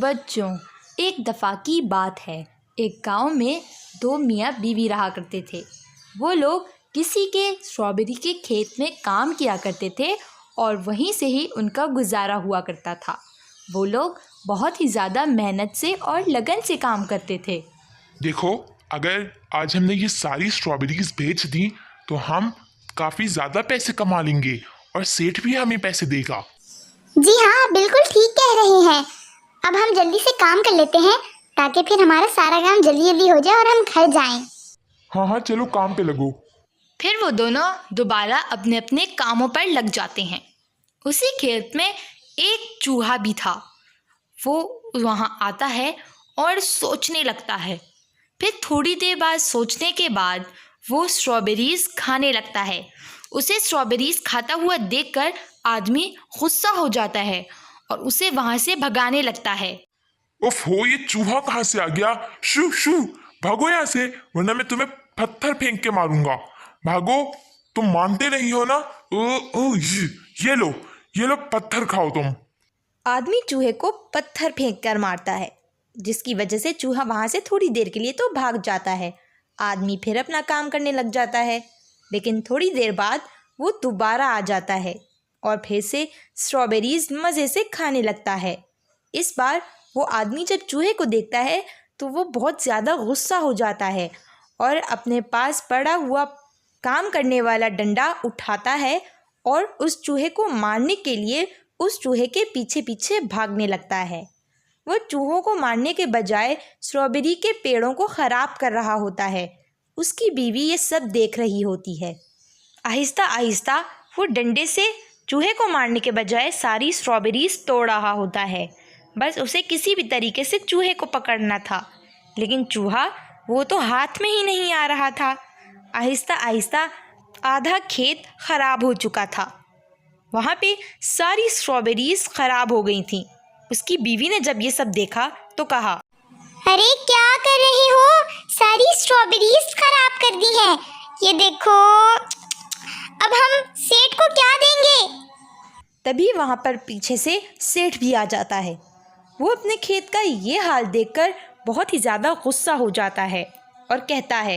बच्चों, एक दफ़ा की बात है। एक गांव में दो मियाँ बीवी रहा करते थे। वो लोग किसी के स्ट्रॉबेरी के खेत में काम किया करते थे और वहीं से ही उनका गुजारा हुआ करता था। वो लोग बहुत ही ज़्यादा मेहनत से और लगन से काम करते थे। देखो, अगर आज हमने ये सारी स्ट्रॉबेरीज बेच दी तो हम काफी ज्यादा पैसे कमा लेंगे और सेठ भी हमें पैसे देगा। जी हाँ, बिल्कुल ठीक कह रहे हैं। अब हम जल्दी से काम कर लेते हैं ताकि फिर हमारा सारा काम जल्दी जल्दी हो जाए और हम घर जाएं। हाँ हाँ, चलो काम पे लगो। फिर वो दोनों दोबारा अपने अपने कामों पर लग जाते हैं। उसी खेत में एक चूहा भी था। वो वहाँ आता है और सोचने लगता है। फिर थोड़ी देर बाद सोचने के बाद वो स्ट्रॉबेरीज खाने लगता है। उसे स्ट्रॉबेरीज खाता हुआ देखकर आदमी गुस्सा हो जाता है और उसे वहाँ से भगाने लगता है। उफ हो, ये चूहा कहाँ से आ गया? शू शू, भागो यहाँ से वरना मैं तुम्हें पत्थर फेंक के मारूंगा। भागो, तुम मानते नहीं हो ना? ओ, ओ, ये लो पत्थर खाओ तुम। आदमी चूहे को पत्थर फेंक कर मारता है, जिसकी वजह से चूहा वहाँ से थोड़ी देर के लिए तो भाग जाता है। आदमी फिर अपना काम करने लग जाता है, लेकिन थोड़ी देर बाद वो दोबारा आ जाता है और फिर से स्ट्रॉबेरीज मज़े से खाने लगता है। इस बार वो आदमी जब चूहे को देखता है तो वो बहुत ज़्यादा गुस्सा हो जाता है और अपने पास पड़ा हुआ काम करने वाला डंडा उठाता है और उस चूहे को मारने के लिए उस चूहे के पीछे पीछे भागने लगता है। वो चूहों को मारने के बजाय स्ट्रॉबेरी के पेड़ों को ख़राब कर रहा होता है। उसकी बीवी ये सब देख रही होती है। आहिस्ता आहिस्ता वो डंडे से चूहे को मारने के बजाय सारी स्ट्रॉबेरीज तोड़ रहा होता है। बस उसे किसी भी तरीके से चूहे को पकड़ना था, लेकिन चूहा वो तो हाथ में ही नहीं आ रहा था। आहिस्ता आहिस्ता आधा खेत ख़राब हो चुका था। वहाँ पे सारी स्ट्रॉबेरीज ख़राब हो गई थीं। उसकी बीवी ने जब ये सब देखा तो कहा, अरे क्या कर रहे हो? सारी स्ट्रॉबेरीज खराब कर दी है। ये देखो, अब हम सेठ को क्या देंगे? तभी वहाँ पर पीछे से सेठ भी आ जाता है। वो अपने खेत का ये हाल देखकर बहुत ही ज़्यादा गुस्सा हो जाता है और कहता है,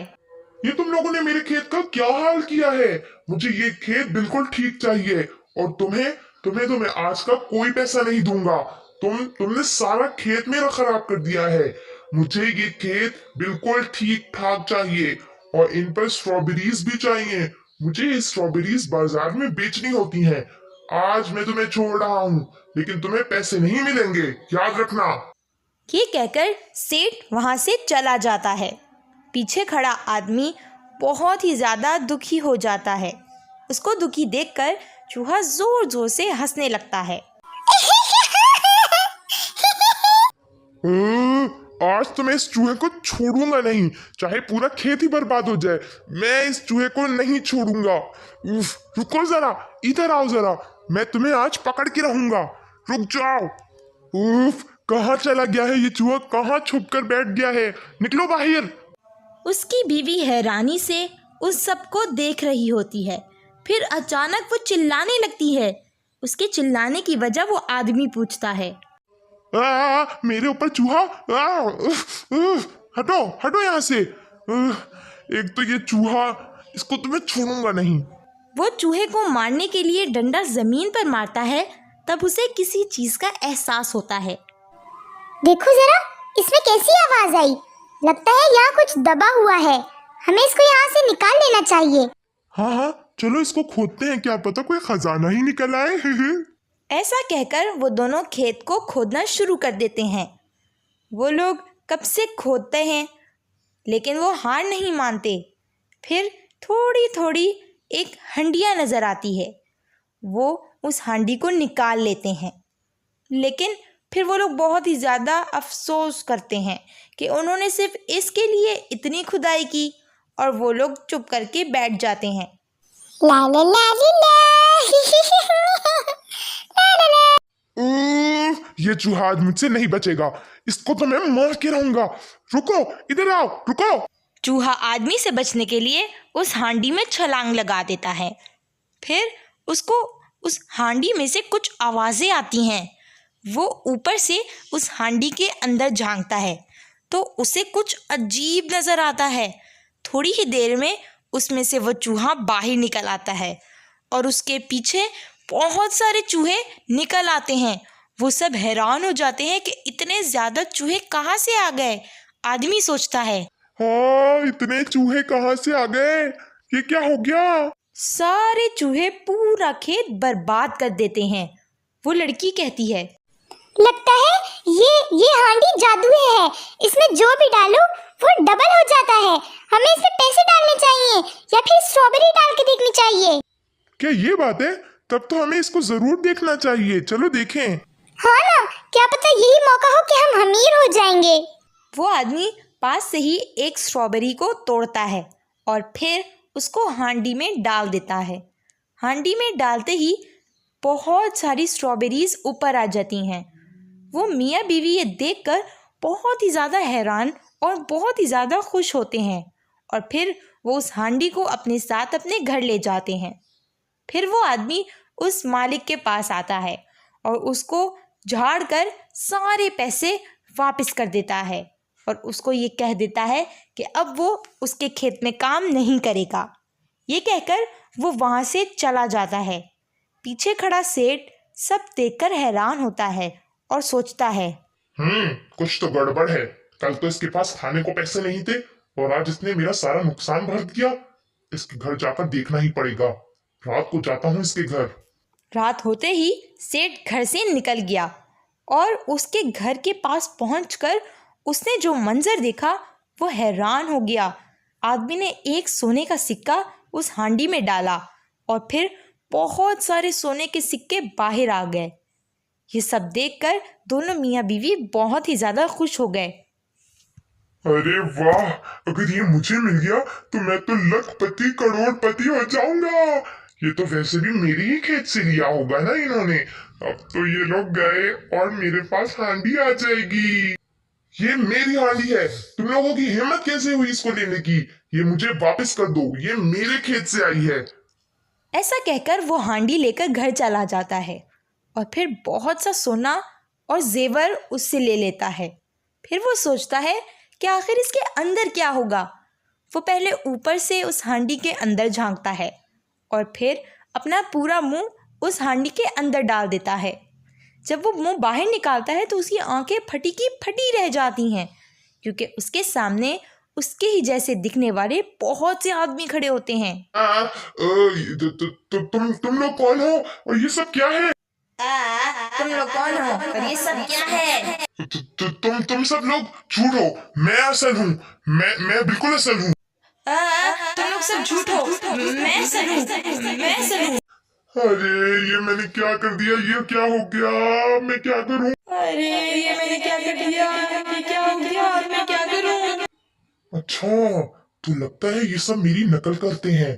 ये तुम लोगों ने मेरे खेत का क्या हाल किया है? मुझे ये खेत बिल्कुल ठीक चाहिए और तुम्हें तुम्हें तो मैं आज का कोई पैसा नहीं दूंगा। तुमने सारा खेत मेरा खराब कर दिया है। मुझे ये खेत बिल्कुल ठीक ठाक चाहिए और इन पर स्ट्रॉबेरीज भी चाहिए। मुझे ये स्ट्रॉबेरीज बाजार में बेचनी होती हैं। आज मैं तुम्हें छोड़ रहा हूँ, लेकिन तुम्हें पैसे नहीं मिलेंगे, याद रखना। ये कहकर सेठ वहाँ से चला जाता है। पीछे खड़ा आदमी बहुत ही ज़्यादा दुखी हो जाता है। उसको दुखी देखकर चूहा ज़ोर ज़ोर से हंसने लगता है। आज तो मैं इस चूहे को छोड़ूंगा नहीं, चाहे पूरा खेत ही बर्बाद हो जाए। मैं इस चूहे को नहीं छोड़ूंगा। रुको जरा, इधर आओ जरा, मैं तुम्हें आज पकड़ के रहूंगा। रुक जाओ। कहाँ चला गया है ये चूहा? कहाँ छुप कर बैठ गया है? निकलो बाहर। उसकी बीवी हैरानी से उस सब को देख रही होती है। फिर अचानक वो चिल्लाने लगती है। उसके चिल्लाने की वजह वो आदमी पूछता है, मेरे ऊपर चूहा! हटो हटो यहाँ से। एक तो ये चूहा, इसको तो मैं छोड़ूंगा नहीं। वो चूहे को मारने के लिए डंडा जमीन पर मारता है। तब उसे किसी चीज का एहसास होता है। देखो जरा, इसमें कैसी आवाज आई? लगता है यहाँ कुछ दबा हुआ है। हमें इसको यहाँ से निकाल लेना चाहिए। हाँ हाँ, चलो इसको खोदते हैं, क्या पता कोई खजाना ही निकल आए। ऐसा कहकर वो दोनों खेत को खोदना शुरू कर देते हैं। वो लोग कब से खोदते हैं, लेकिन वो हार नहीं मानते। फिर थोड़ी थोड़ी एक हंडिया नज़र आती है। वो उस हांडी को निकाल लेते हैं, लेकिन फिर वो लोग बहुत ही ज़्यादा अफसोस करते हैं कि उन्होंने सिर्फ इसके लिए इतनी खुदाई की, और वो लोग चुप करके बैठ जाते हैं। ला ला ला ला ये चूहा आज मुझसे नहीं बचेगा, इसको तो मैं मार के रहूंगा। रुको, इधर आओ, रुको। चूहा आदमी से बचने के लिए उस हांडी में छलांग लगा देता है। फिर उसको उस हांडी में से कुछ आवाज़ें आती हैं। वो ऊपर से उस हांडी के अंदर झांकता है तो उसे कुछ अजीब नज़र आता है। थोड़ी ही देर में उसमें से वो चूहा बाहर निकल आता है और उसके पीछे बहुत सारे चूहे निकल आते हैं। वो सब हैरान हो जाते हैं कि इतने ज़्यादा चूहे कहाँ से आ गए। आदमी सोचता है, हाँ, इतने चूहे कहाँ से आ गए? ये क्या हो गया? सारे चूहे पूरा खेत बर्बाद कर देते हैं। वो लड़की कहती है, लगता है ये हांडी जादू है। इसमें जो भी डालो वो डबल हो जाता है। हमें इसमें पैसे डालने चाहिए या फिर स्ट्रॉबेरी डाल के देखनी चाहिए। क्या ये बात है? तब तो हमें इसको जरूर देखना चाहिए। चलो देखें। हाँ ना, क्या पता यही मौका हो कि हम अमीर हो जाएंगे। वो आदमी पास से ही एक स्ट्रॉबेरी को तोड़ता है और फिर उसको हांडी में डाल देता है। हांडी में डालते ही बहुत सारी स्ट्रॉबेरीज ऊपर आ जाती हैं। वो मियाँ बीवी ये देखकर बहुत ही ज़्यादा हैरान और बहुत ही ज़्यादा खुश होते हैं और फिर वो उस हांडी को अपने साथ अपने घर ले जाते हैं। फिर वो आदमी उस मालिक के पास आता है और उसको झाड़ कर सारे पैसे वापस कर देता है और उसको ये कह देता है कि अब वो उसके खेत में काम नहीं करेगा। ये कहकर वो वहाँ से चला जाता है। पीछे खड़ा सेठ सब देखकर हैरान होता है और सोचता है, कुछ तो गड़बड़ है। कल तो इसके पास खाने को पैसे नहीं थे और आज इसने मेरा सारा नुकसान भर दिया। इसके घर जाकर देखना ही पड़ेगा। रात को जाता हूँ इसके घर। रात होते ही सेठ घर से निकल गया और उसके घर के पास पहुंचकर उसने जो मंजर देखा वो हैरान हो गया। आदमी ने एक सोने का सिक्का उस हांडी में डाला और फिर बहुत सारे सोने के सिक्के बाहर आ गए। ये सब देखकर दोनों मियाँ बीवी बहुत ही ज़्यादा खुश हो गए। अरे वाह, अगर ये मुझे मिल गया तो मैं तो लखपति करोड़पति हो जाऊंगा। ये तो वैसे भी मेरे ही खेत से लिया होगा ना इन्होंने। अब तो ये लोग गए और मेरे पास हांडी आ जाएगी। ये मेरी हांडी है। तुम लोगों की हिम्मत कैसे हुई इसको लेने की? ये मुझे वापस कर दो। ये मेरे खेत से आई है। ऐसा कहकर वो हांडी लेकर घर चला जाता है और फिर बहुत सा सोना और जेवर उससे ले लेता है। फिर वो सोचता है कि आखिर इसके अंदर क्या होगा। वो पहले ऊपर से उस हांडी के अंदर झांकता है और फिर अपना पूरा मुंह उस हांडी के अंदर डाल देता है। जब वो मुंह बाहर निकालता है तो उसकी आंखें फटी की फटी रह जाती हैं क्योंकि उसके सामने उसके ही जैसे दिखने वाले बहुत से आदमी खड़े होते हैं। तुम लोग कौन हो और ये सब क्या है? तुम लोग कौन हो और ये सब क्या है? तुम सब लोग झूठ हो। मैं असल हूँ। मैं बिल्कुल असल हूँ। तुम लोग सब झूठ हो। मैं असल हूँ। मैं असल हूँ। अरे ये मैंने क्या कर दिया? ये क्या हो गया? मैं क्या करूँ? अरे ये मैंने क्या कर दिया? ये क्या हो गया? अब मैं क्या करूँ? अच्छा, तो लगता है ये सब मेरी नकल करते हैं।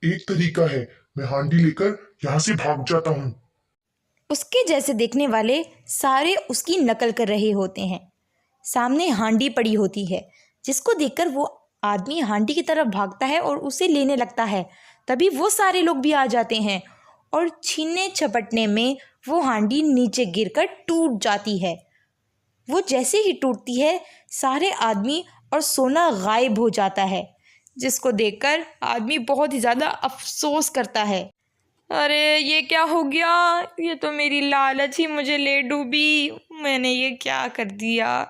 एक तरीका है, मैं हांडी लेकर यहाँ से भाग जाता हूँ। उसके जैसे देखने वाले सारे उसकी नकल कर रहे होते हैं। सामने हांडी पड़ी होती है जिसको देखकर वो आदमी हांडी की तरफ भागता है और उसे लेने लगता है। तभी वो सारे लोग भी आ जाते हैं और छीनने झपटने में वो हांडी नीचे गिरकर टूट जाती है। वो जैसे ही टूटती है सारे आदमी और सोना गायब हो जाता है, जिसको देखकर आदमी बहुत ही ज़्यादा अफसोस करता है। अरे ये क्या हो गया? ये तो मेरी लालच ही मुझे ले डूबी। मैंने ये क्या कर दिया?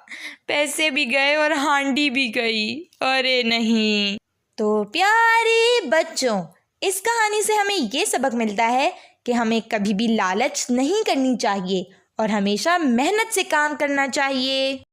पैसे भी गए और हांडी भी गई। अरे नहीं। तो प्यारे बच्चों, इस कहानी से हमें ये सबक मिलता है कि हमें कभी भी लालच नहीं करनी चाहिए और हमेशा मेहनत से काम करना चाहिए।